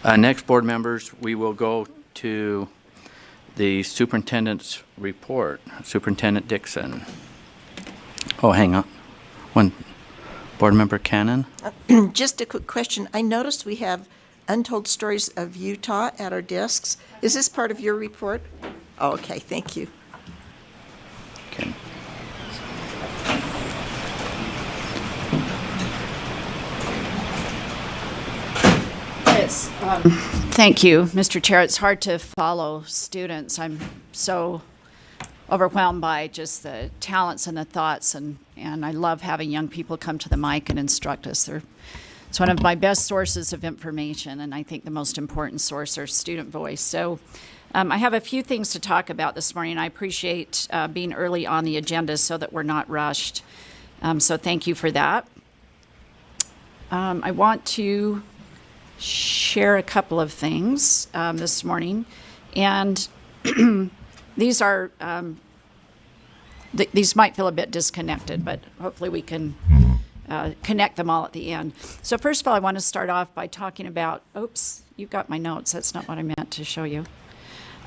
Next, board members, we will go to the Superintendent's Report. Superintendent Dixon. Oh, hang on. One. Board Member Cannon. Just a quick question. I noticed we have Untold Stories of Utah at our desks. Is this part of your report? Oh, okay, thank you. Okay. Thank you, Mr. Chair. It's hard to follow students. I'm so overwhelmed by just the talents and the thoughts, and I love having young people come to the mic and instruct us. It's one of my best sources of information, and I think the most important source are student voice. So I have a few things to talk about this morning. I appreciate being early on the agenda so that we're not rushed. So thank you for that. I want to share a couple of things this morning, and these are these might feel a bit disconnected, but hopefully we can connect them all at the end. So first of all, I want to start off by talking about, oops, you've got my notes. That's not what I meant to show you.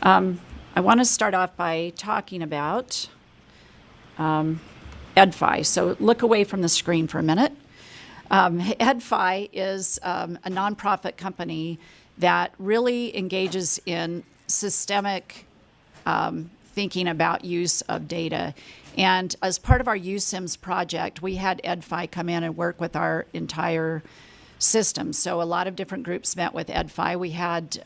I want to start off by talking about EdFi. So look away from the screen for a minute. EdFi is a nonprofit company that really engages in systemic thinking about use of data. And as part of our USIMS project, we had EdFi come in and work with our entire system. So a lot of different groups met with EdFi. We had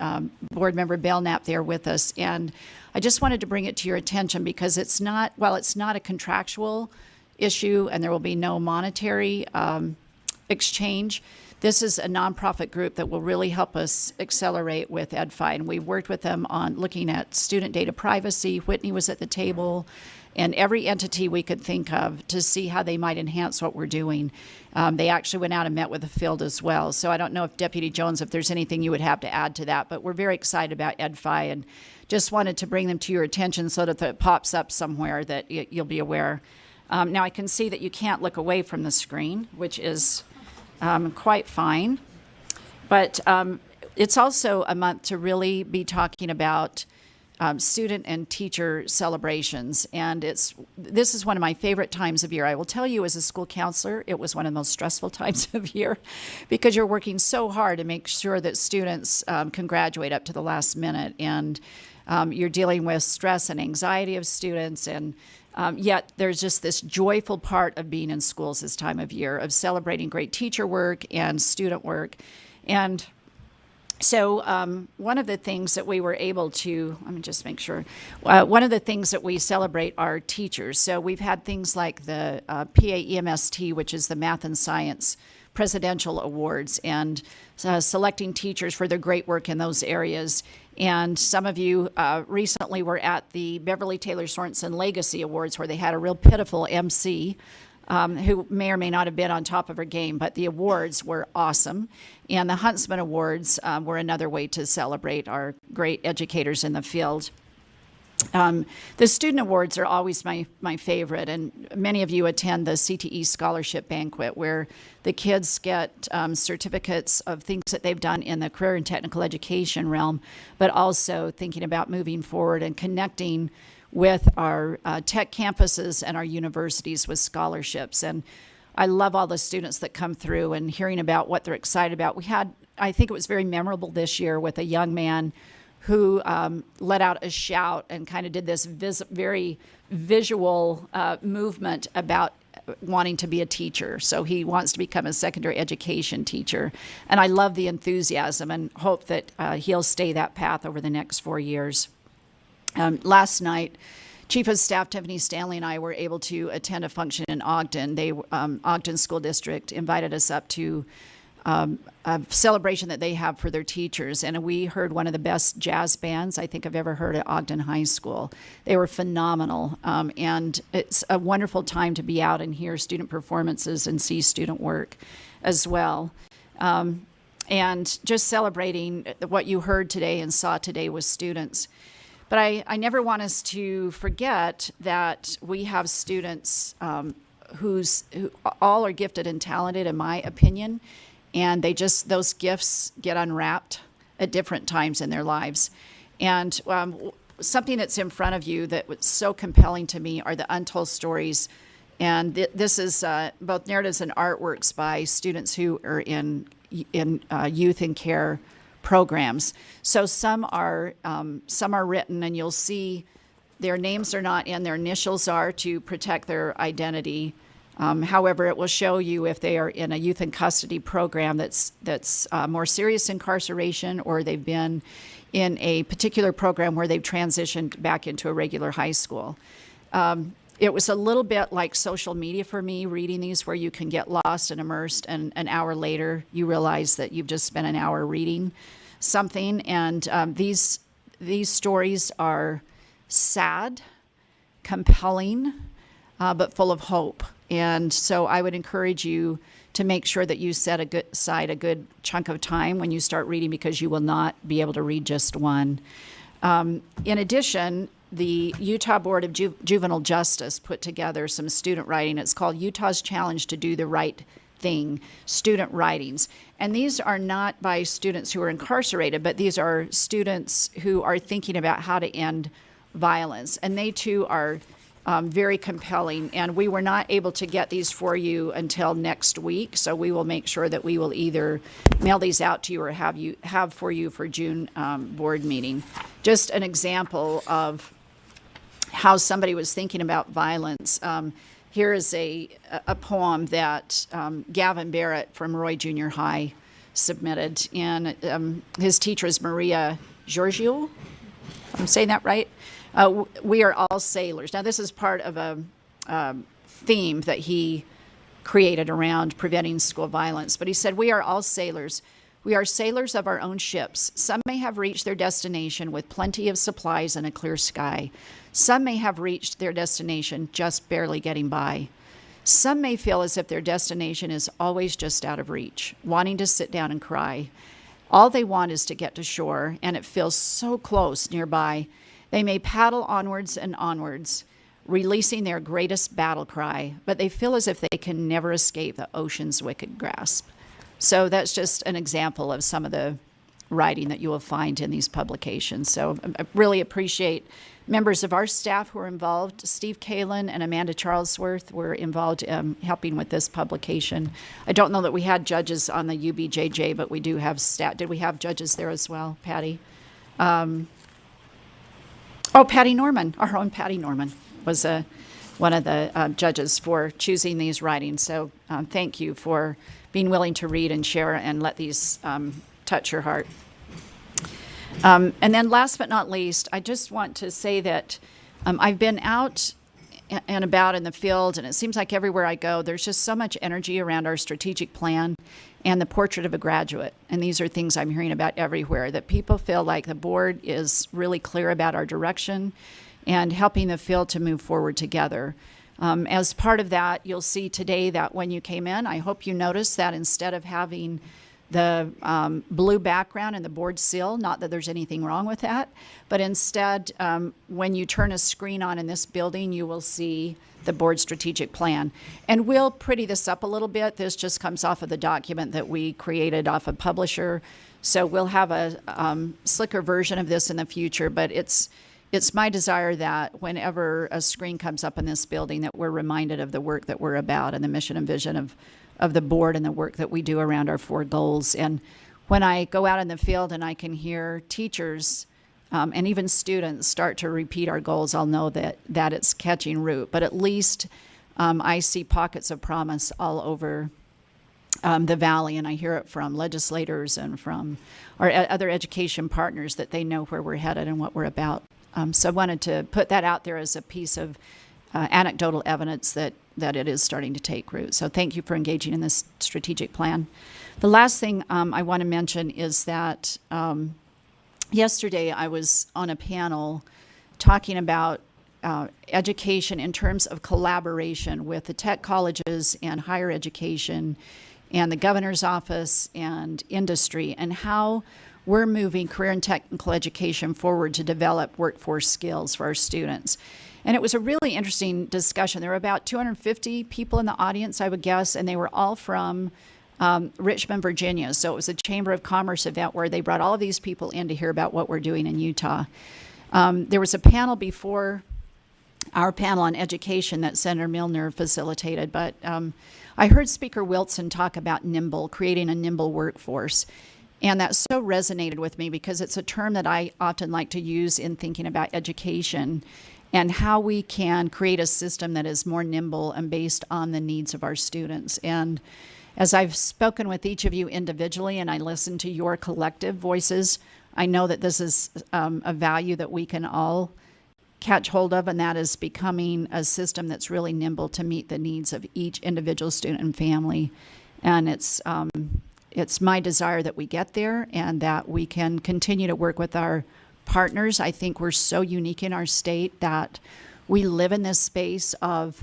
board member Belknap there with us. And I just wanted to bring it to your attention because it's not a contractual issue and there will be no monetary exchange. This is a nonprofit group that will really help us accelerate with EdFi, and we worked with them on looking at student data privacy. Whitney was at the table, and every entity we could think of to see how they might enhance what we're doing. They actually went out and met with the field as well. So I don't know if Deputy Jones, if there's anything you would have to add to that, but we're very excited about EdFi and just wanted to bring them to your attention so that if it pops up somewhere that you'll be aware. Now I can see that you can't look away from the screen, which is quite fine, but it's also a month to really be talking about student and teacher celebrations, and this is one of my favorite times of year. I will tell you, as a school counselor, it was one of the most stressful times of year because you're working so hard to make sure that students can graduate up to the last minute, and you're dealing with stress and anxiety of students, and yet there's just this joyful part of being in schools this time of year, of celebrating great teacher work and student work. And so one of the things that we were able to, let me just make sure, one of the things that we celebrate are teachers. So we've had things like the PAEMST, which is the Math and Science Presidential Awards, and selecting teachers for their great work in those areas. And some of you recently were at the Beverly Taylor Sorensen Legacy Awards, where they had a real pitiful MC who may or may not have been on top of her game, but the awards were awesome. And the Huntsman Awards were another way to celebrate our great educators in the field. The student awards are always my favorite, and many of you attend the CTE Scholarship Banquet, where the kids get certificates of things that they've done in the career and technical education realm, but also thinking about moving forward and connecting with our tech campuses and our universities with scholarships. And I love all the students that come through and hearing about what they're excited about. We had, I think it was very memorable this year with a young man who let out a shout and kind of did this very visual movement about wanting to be a teacher. So he wants to become a secondary education teacher. And I love the enthusiasm and hope that he'll stay that path over the next 4 years. Last night, Chief of Staff Tiffany Stanley and I were able to attend a function in Ogden. Ogden School District invited us up to a celebration that they have for their teachers, and we heard one of the best jazz bands I think I've ever heard at Ogden High School. They were phenomenal, and it's a wonderful time to be out and hear student performances and see student work as well. And just celebrating what you heard today and saw today with students. But I never want us to forget that we have students who all are gifted and talented, in my opinion, and those gifts get unwrapped at different times in their lives. And something that's in front of you that was so compelling to me are the untold stories. And this is both narratives and artworks by students who are in youth and care programs. So some are written, and you'll see their names are not in, their initials are to protect their identity. However, it will show you if they are in a youth in custody program that's more serious incarceration, or they've been in a particular program where they've transitioned back into a regular high school. It was a little bit like social media for me, reading these, where you can get lost and immersed, and an hour later you realize that you've just spent an hour reading something. And these stories are sad, compelling, but full of hope. And so I would encourage you to make sure that you set aside a good chunk of time when you start reading, because you will not be able to read just one. In addition, the Utah Board of Juvenile Justice put together some student writing. It's called Utah's Challenge to Do the Right Thing, student writings. And these are not by students who are incarcerated, but these are students who are thinking about how to end violence. And they too are very compelling. And we were not able to get these for you until next week. So we will make sure that we will either mail these out to you or have for you for June board meeting. Just an example of how somebody was thinking about violence. Here is a poem that Gavin Barrett from Roy Junior High submitted. And his teacher is Maria Giorgio. I'm saying that right? We are all sailors. Now, this is part of a theme that he created around preventing school violence. But he said, we are all sailors. We are sailors of our own ships. Some may have reached their destination with plenty of supplies and a clear sky. Some may have reached their destination just barely getting by. Some may feel as if their destination is always just out of reach, wanting to sit down and cry. All they want is to get to shore, and it feels so close nearby. They may paddle onwards and onwards, releasing their greatest battle cry, but they feel as if they can never escape the ocean's wicked grasp. So that's just an example of some of the writing that you will find in these publications. So I really appreciate members of our staff who are involved. Steve Kalin and Amanda Charlesworth were involved helping with this publication. I don't know that we had judges on the UBJJ, but we do have staff. Did we have judges there as well, Patty? Patty Norman, our own Patty Norman, was one of the judges for choosing these writings. So thank you for being willing to read and share and let these touch your heart. And then last but not least, I just want to say that I've been out and about in the field, and it seems like everywhere I go, there's just so much energy around our strategic plan and the portrait of a graduate. And these are things I'm hearing about everywhere, that people feel like the board is really clear about our direction and helping the field to move forward together. As part of that, you'll see today that when you came in, I hope you noticed that instead of having the blue background and the board seal, not that there's anything wrong with that, but instead, when you turn a screen on in this building, you will see the board strategic plan. And we'll pretty this up a little bit. This just comes off of the document that we created off of Publisher. So we'll have a slicker version of this in the future, but it's my desire that whenever a screen comes up in this building, that we're reminded of the work that we're about and the mission and vision of the board and the work that we do around our 4 goals. And when I go out in the field and I can hear teachers and even students start to repeat our goals, I'll know that it's catching root. But at least I see pockets of promise all over the Valley, and I hear it from legislators and from our other education partners that they know where we're headed and what we're about. So I wanted to put that out there as a piece of anecdotal evidence that it is starting to take root. So thank you for engaging in this strategic plan. The last thing I want to mention is that yesterday I was on a panel talking about education in terms of collaboration with the tech colleges and higher education and the governor's office and industry, and how we're moving career and technical education forward to develop workforce skills for our students. And it was a really interesting discussion. There were about 250 people in the audience, I would guess, and they were all from Richmond, Virginia. So it was a Chamber of Commerce event where they brought all of these people in to hear about what we're doing in Utah. There was a panel before our panel on education that Senator Milner facilitated, but I heard Speaker Wilson talk about nimble, creating a nimble workforce. And that so resonated with me because it's a term that I often like to use in thinking about education and how we can create a system that is more nimble and based on the needs of our students. And as I've spoken with each of you individually and I listen to your collective voices, I know that this is a value that we can all catch hold of, and that is becoming a system that's really nimble to meet the needs of each individual student and family. And it's my desire that we get there and that we can continue to work with our partners. I think we're so unique in our state that we live in this space of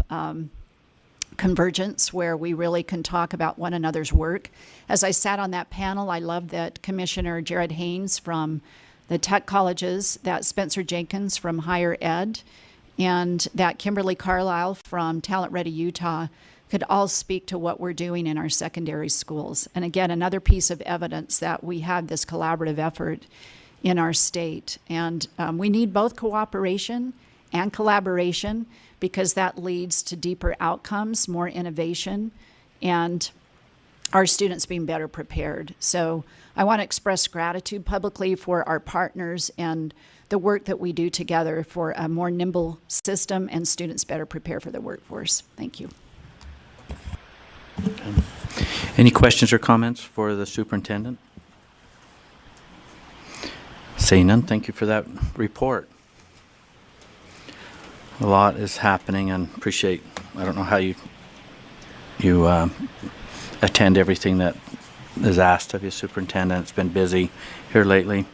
convergence where we really can talk about one another's work. As I sat on that panel, I love that Commissioner Jared Haynes from the tech colleges, that Spencer Jenkins from higher ed, and that Kimberly Carlisle from Talent Ready Utah could all speak to what we're doing in our secondary schools. And again, another piece of evidence that we have this collaborative effort in our state. And we need both cooperation and collaboration because that leads to deeper outcomes, more innovation, and our students being better prepared. So I want to express gratitude publicly for our partners and the work that we do together for a more nimble system and students better prepared for the workforce. Thank you. Any questions or comments for the superintendent? Seeing none, thank you for that report. A lot is happening and appreciate, I don't know how you attend everything that is asked of you, superintendent. It's been busy here lately.